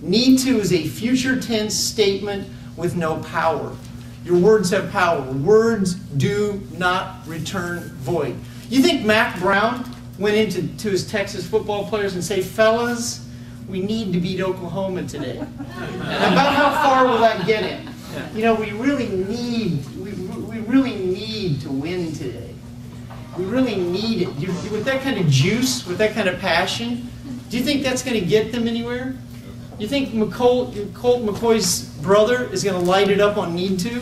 Need to is a future tense statement with no power. Your words have power. Words do not return void. You think Mac Brown went into his Texas football players and say, fellas, we need to beat Oklahoma today? And about how far will that get him? You know, we really need to win today. We really need it. With that kind of juice, with that kind of passion, do you think that's going to get them anywhere? You think Colt McCoy's brother is going to light it up on Need To?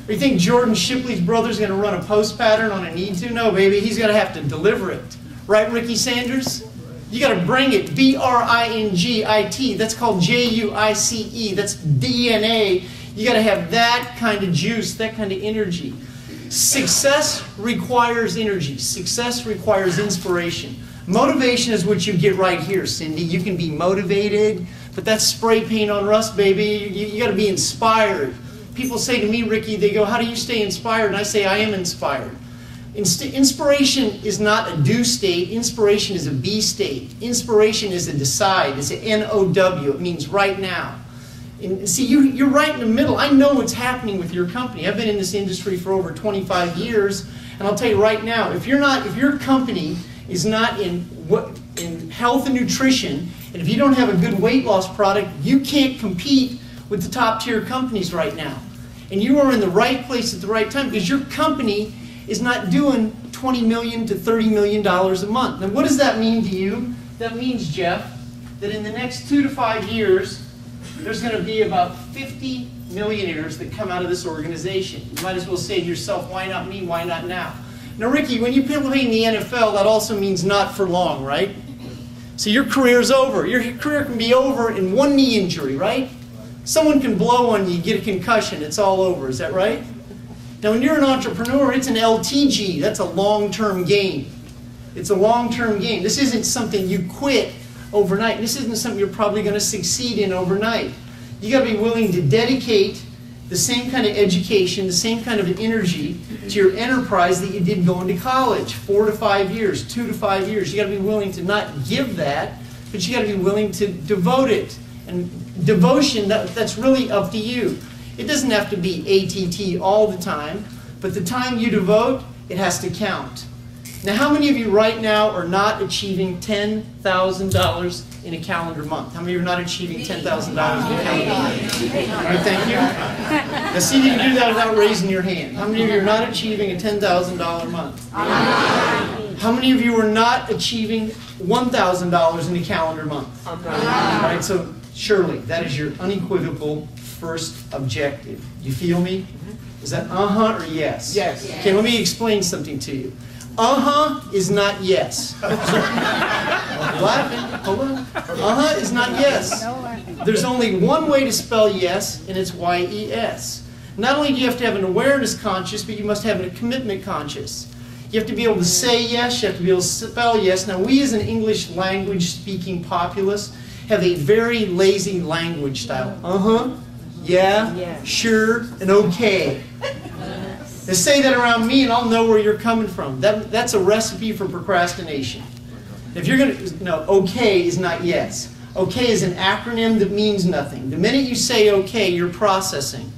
Or you think Jordan Shipley's brother is going to run a post pattern on a Need To? No, baby, he's going to have to deliver it. Right, Ricky Sanders? You got to bring it. B-R-I-N-G-I-T. That's called J-U-I-C-E. That's DNA. You got to have that kind of juice, that kind of energy. Success requires energy. Success requires inspiration. Motivation is what you get right here, Cindy. You can be motivated, but that's spray paint on rust, baby. You got to be inspired. People say to me, Ricky, they go, how do you stay inspired? And I say, I am inspired. Inspiration is not a do state. Inspiration is a be state. Inspiration is a decide. It's an N-O-W. It means right now. And see, you're right in the middle. I know what's happening with your company. I've been in this industry for over 25 years, and I'll tell you right now, if your company is not in health and nutrition, and if you don't have a good weight loss product, you can't compete with the top tier companies right now. And you are in the right place at the right time because your company is not doing $20 million to $30 million a month. Now, what does that mean to you? That means, Jeff, that in the next 2 to 5 years, there's going to be about 50 millionaires that come out of this organization. You might as well say to yourself, why not me? Why not now? Now, Ricky, when you play in the NFL, that also means not for long, right? So your career's over. Your career can be over in one knee injury, right? Someone can blow on you, get a concussion, it's all over. Is that right? Now, when you're an entrepreneur, it's an LTG. That's a long-term game. It's a long-term game. This isn't something you quit overnight. This isn't something you're probably going to succeed in overnight. You got to be willing to dedicate the same kind of education, the same kind of energy to your enterprise that you did going to college. 4 to 5 years, 2 to 5 years. You got to be willing to not give that, but you got to be willing to devote it. And devotion, that's really up to you. It doesn't have to be ATT all the time, but the time you devote, it has to count. Now, how many of you right now are not achieving $10,000 in a calendar month? How many of you are not achieving $10,000 in a calendar month? All right, thank you. Now, see if you can do that without raising your hand. How many of you are not achieving a $10,000 month? How many of you are not achieving $1,000 in a calendar month? All right, so surely that is your unequivocal first objective. You feel me? Is that uh-huh or yes? Yes. Okay, let me explain something to you. Uh-huh is not yes. Laughing. Hold on. Uh-huh is not yes. There's only one way to spell yes, and it's Y-E-S. Not only do you have to have an awareness conscious, but you must have a commitment conscious. You have to be able to say yes, you have to be able to spell yes. Now, we as an English language speaking populace have a very lazy language style. Uh-huh, yeah, sure, and okay. They say that around me and I'll know where you're coming from. That's a recipe for procrastination. If you're going to, no, okay is not yes. Okay is an acronym that means nothing. The minute you say okay, you're processing.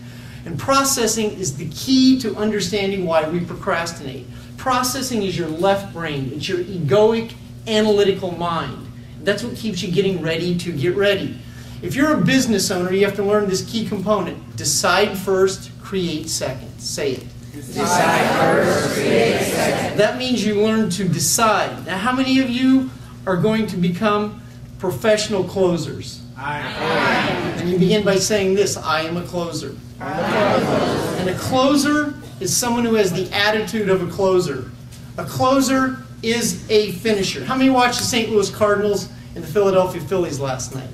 And processing is the key to understanding why we procrastinate. Processing is your left brain. It's your egoic, analytical mind. That's what keeps you getting ready to get ready. If you're a business owner, you have to learn this key component. Decide first, create second. Say it. Decide first, create second. That means you learn to decide. Now, how many of you are going to become professional closers? I am. And you begin by saying this, I am a closer. And a closer is someone who has the attitude of a closer. A closer is a finisher. How many watched the St. Louis Cardinals and the Philadelphia Phillies last night?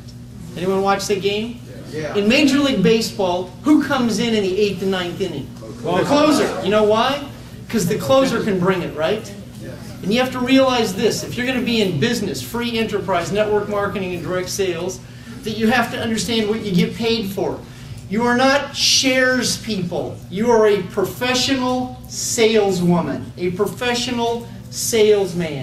Anyone watch the game? Yeah. In Major League Baseball, who comes in the 8th and 9th inning? The closer. You know why? Because the closer can bring it, right? And you have to realize this. If you're going to be in business, free enterprise, network marketing, and direct sales, that you have to understand what you get paid for. You are not shares people. You are a professional saleswoman, a professional salesman.